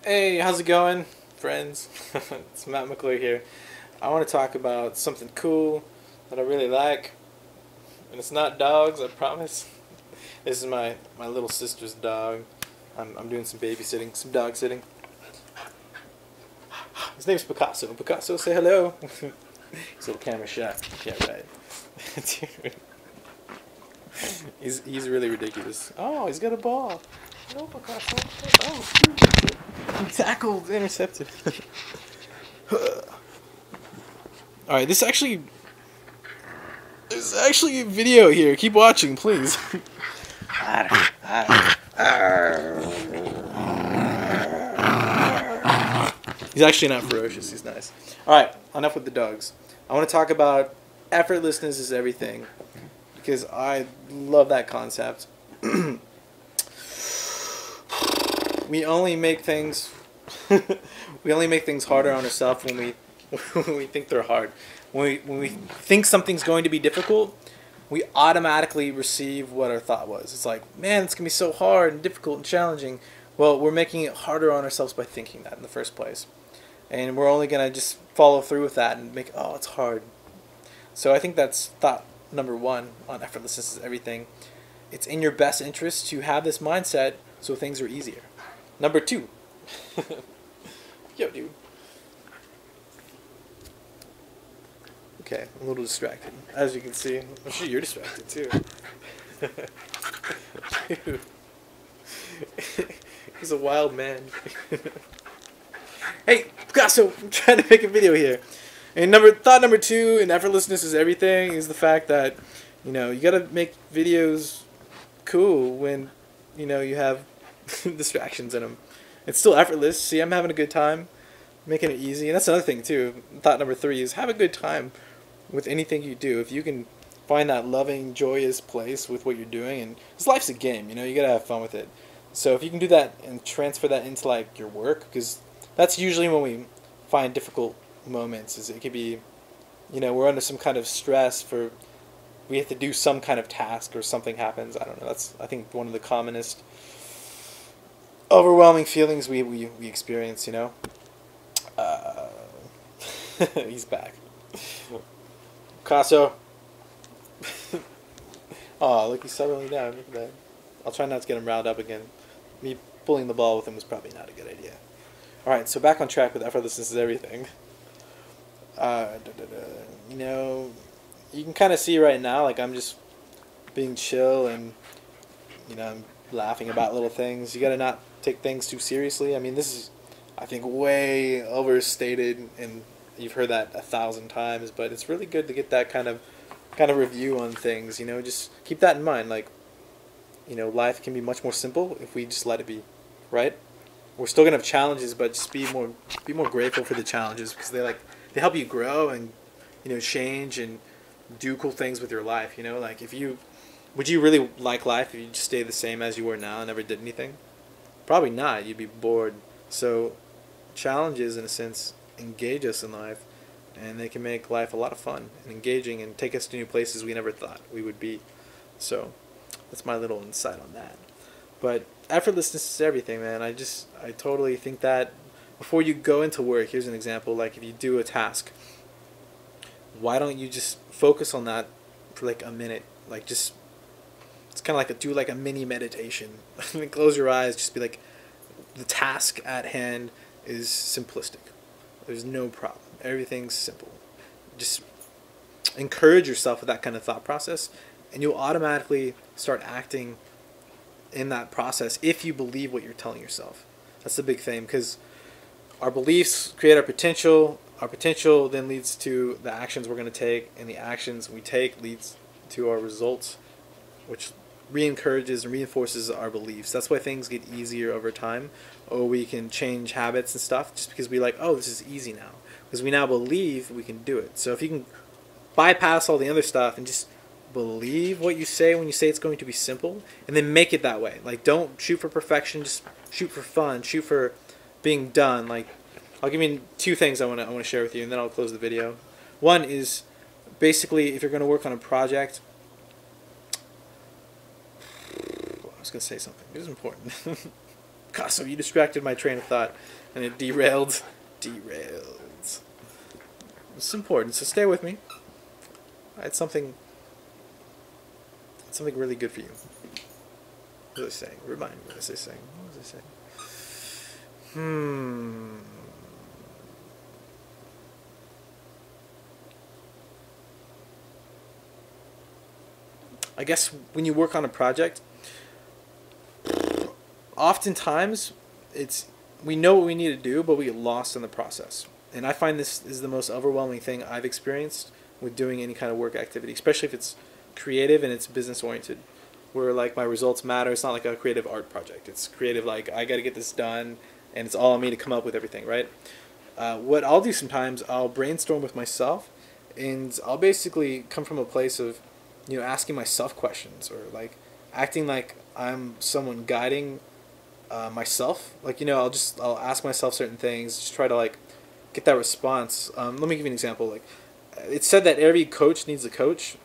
Hey, how's it going, friends? It's Matt McClure here. I want to talk about something cool that I really like, and it's not dogs, I promise. This is my little sister's dog. I'm doing some babysitting, some dog sitting. His name's Picasso. Picasso, say hello. He's a little camera shot. Yeah, right. Dude. He's really ridiculous. Oh, he's got a ball. No, Picasso. Oh, tackled, intercepted. All right, there's actually a video here. Keep watching, please. He's actually not ferocious. He's nice. All right, enough with the dogs. I want to talk about effortlessness is everything because I love that concept. We only make things we only make things harder on ourselves when we think they're hard. When we think something's going to be difficult, we automatically receive what our thought was. It's like, man, it's gonna be so hard and difficult and challenging. Well, we're making it harder on ourselves by thinking that in the first place, and we're only gonna just follow through with that and make, oh, it's hard. So I think that's thought number one on effortlessness is everything. It's in your best interest to have this mindset so things are easier. Number two. Yo, dude. Okay, I'm a little distracted, as you can see. I'm sure you're distracted too. Dude. He's a wild man. Hey, Picasso, I'm trying to make a video here. And thought number two in effortlessness is everything is the fact that, you gotta make videos cool when, you have distractions in them. It's still effortless. See, I'm having a good time, making it easy. And that's another thing too. Thought number three is have a good time with anything you do. If you can find that loving, joyous place with what you're doing, and because life's a game, you gotta have fun with it. So if you can do that and transfer that into like your work, because that's usually when we find difficult moments. Is it could be, we're under some kind of stress for we have to do some kind of task or something happens. I don't know. That's I think one of the commonest overwhelming feelings we experience. He's back. Picasso. Oh, look, he's settling down. Look at that. I'll try not to get him riled up again. Me pulling the ball with him was probably not a good idea. Alright, so back on track with effortlessness is everything. You can kind of see right now, like I'm just being chill and, I'm laughing about little things. You gotta not take things too seriously. I mean, this is, I think, way overstated, and you've heard that 1,000 times, but it's really good to get that kind of review on things. Just keep that in mind. Like, life can be much more simple if we just let it be, right? We're still gonna have challenges, but just be more grateful for the challenges because they help you grow and change and do cool things with your life. Like would you really like life if you just stayed the same as you were now and never did anything? Probably not. You'd be bored. So challenges, in a sense, engage us in life, and they can make life a lot of fun and engaging and take us to new places we never thought we would be. So that's my little insight on that. But effortlessness is everything, man. I totally think that before you go into work, here's an example, like if you do a task, why don't you just focus on that for like a minute? Like it's kind of like do like a mini meditation. Close your eyes, just be like, the task at hand is simplistic. There's no problem. Everything's simple. Just encourage yourself with that kind of thought process, and you'll automatically start acting in that process if you believe what you're telling yourself. That's the big thing, because our beliefs create our potential. Our potential then leads to the actions we're going to take, and the actions we take leads to our results, which re-encourages and reinforces our beliefs. That's why things get easier over time, or we can change habits and stuff just because we like, oh, this is easy now, because we now believe we can do it. So if you can bypass all the other stuff and just believe what you say when you say it's going to be simple, and then make it that way. Like, don't shoot for perfection, just shoot for fun, shoot for being done. Like, I'll give you two things I want to share with you, and then I'll close the video. One is basically if you're going to work on a project. I was going to say something. It was important. Picasso, you distracted my train of thought, and it derailed. Derailed. It's important, so stay with me. It's something really good for you. What was I saying? Remind me, what was I saying? What was I saying? I guess when you work on a project, oftentimes we know what we need to do, but we get lost in the process. And I find this is the most overwhelming thing I've experienced with doing any kind of work activity, especially if it's creative and it's business oriented, where like my results matter. It's not like a creative art project. It's creative, like I got to get this done, and it's all on me to come up with everything, right? What I'll do sometimes, I'll brainstorm with myself, and I'll basically come from a place of, asking myself questions, or like acting like I'm someone guiding myself. Like, I'll ask myself certain things, just try to like get that response. Let me give you an example. Like, it's said that every coach needs a coach,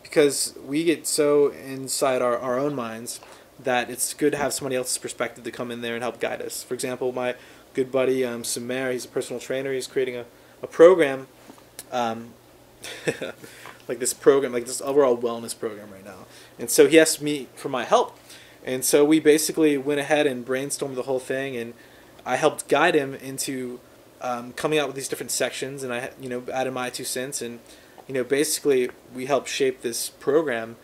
because we get so inside our own minds that it's good to have somebody else's perspective to come in there and help guide us. For example, my good buddy Sumer, he's a personal trainer. He's creating a program, like this overall wellness program right now. And so he asked me for my help. And so we basically went ahead and brainstormed the whole thing, and I helped guide him into coming out with these different sections, and I added my 2 cents, and basically we helped shape this program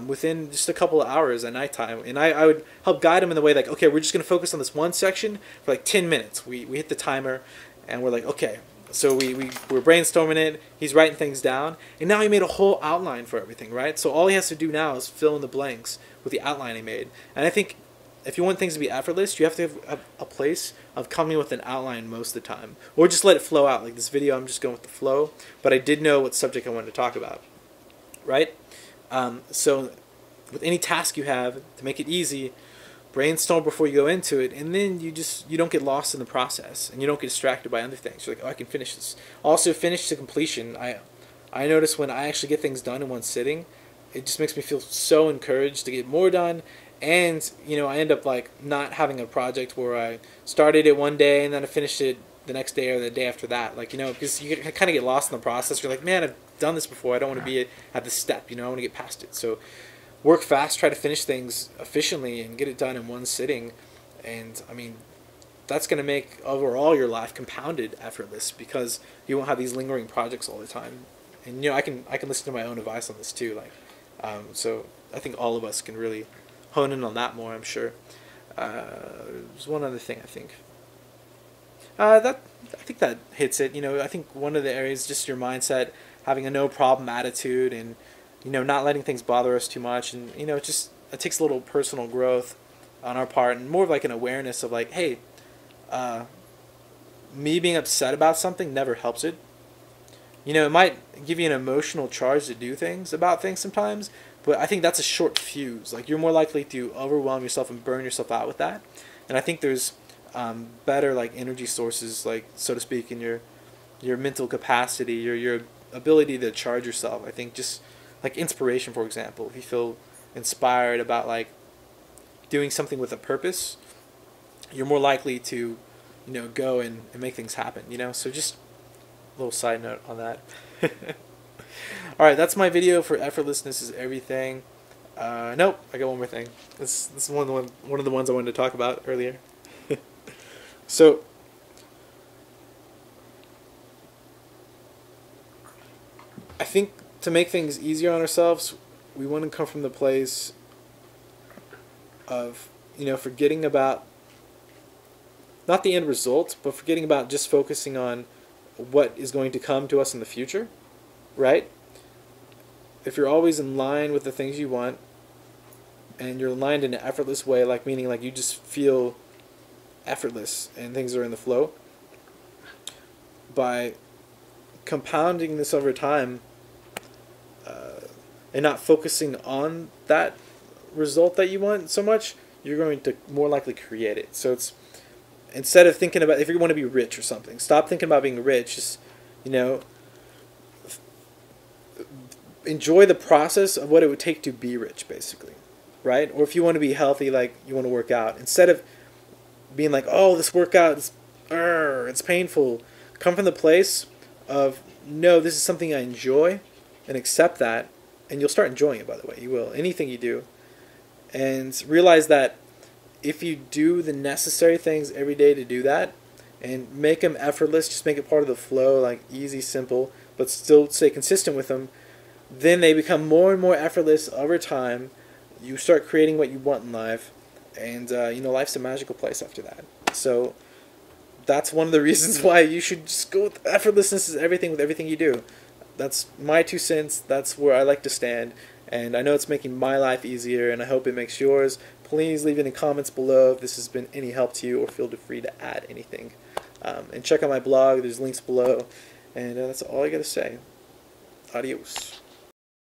within just a couple of hours at nighttime. And I would help guide him in the way like, okay, we're just going to focus on this one section for like 10 minutes. We hit the timer, and we're like, okay. So we're brainstorming it, he's writing things down, and now he made a whole outline for everything, right? So all he has to do now is fill in the blanks with the outline he made. And I think if you want things to be effortless, you have to have a place of coming with an outline most of the time. Or just let it flow out. Like this video, I'm just going with the flow, but I did know what subject I wanted to talk about, right? So with any task you have, to make it easy, brainstorm before you go into it, and then you don't get lost in the process, and you don't get distracted by other things. You're like, oh, I can finish this. Also, finish to completion. I notice when I actually get things done in one sitting, it just makes me feel so encouraged to get more done. And I end up like not having a project where I started it one day and then I finished it the next day or the day after that. Like, because you kind of get lost in the process. You're like, man, I've done this before. I don't want to be at this step. I want to get past it. So work fast, try to finish things efficiently, and get it done in one sitting. And I mean, that's going to make overall your life compounded effortless, because you won't have these lingering projects all the time. And I can listen to my own advice on this too. Like, so I think all of us can really hone in on that more, I'm sure. There's one other thing I think. I think that hits it. I think one of the areas, just your mindset, having a no problem attitude, and not letting things bother us too much, and it takes a little personal growth on our part, and more of like an awareness of like, hey, me being upset about something never helps it. It might give you an emotional charge to do things about things sometimes, but I think that's a short fuse. Like, you're more likely to overwhelm yourself and burn yourself out with that. And I think there's better like energy sources, like, so to speak, in your mental capacity, your ability to charge yourself. I think just like inspiration, for example, if you feel inspired about like doing something with a purpose, you're more likely to go and make things happen. So just a little side note on that. Alright, that's my video for effortlessness is everything. Nope, I got one more thing. This is one of the ones I wanted to talk about earlier. So I think to make things easier on ourselves, we want to come from the place of forgetting about not the end result, but forgetting about just focusing on what is going to come to us in the future, right? If you're always in line with the things you want, and you're aligned in an effortless way, like meaning like you just feel effortless and things are in the flow, by compounding this over time, and not focusing on that result that you want so much, you're going to more likely create it. So it's, instead of thinking about, if you want to be rich or something, stop thinking about being rich. Just enjoy the process of what it would take to be rich, basically, right? Or if you want to be healthy, like you want to work out, instead of being like, oh, this workout is, it's painful. Come from the place of, no, this is something I enjoy, and accept that, and you'll start enjoying it, by the way. You will. Anything you do. And realize that if you do the necessary things every day to do that, and make them effortless, just make it part of the flow, like easy, simple, but still stay consistent with them, then they become more and more effortless over time. You start creating what you want in life, and life's a magical place after that. So that's one of the reasons why you should just go with effortlessness is everything with everything you do. That's my 2 cents. That's where I like to stand, and I know it's making my life easier, and I hope it makes yours. Please leave any comments below if this has been any help to you, or feel free to add anything. And check out my blog. There's links below, and that's all I gotta say. Adios.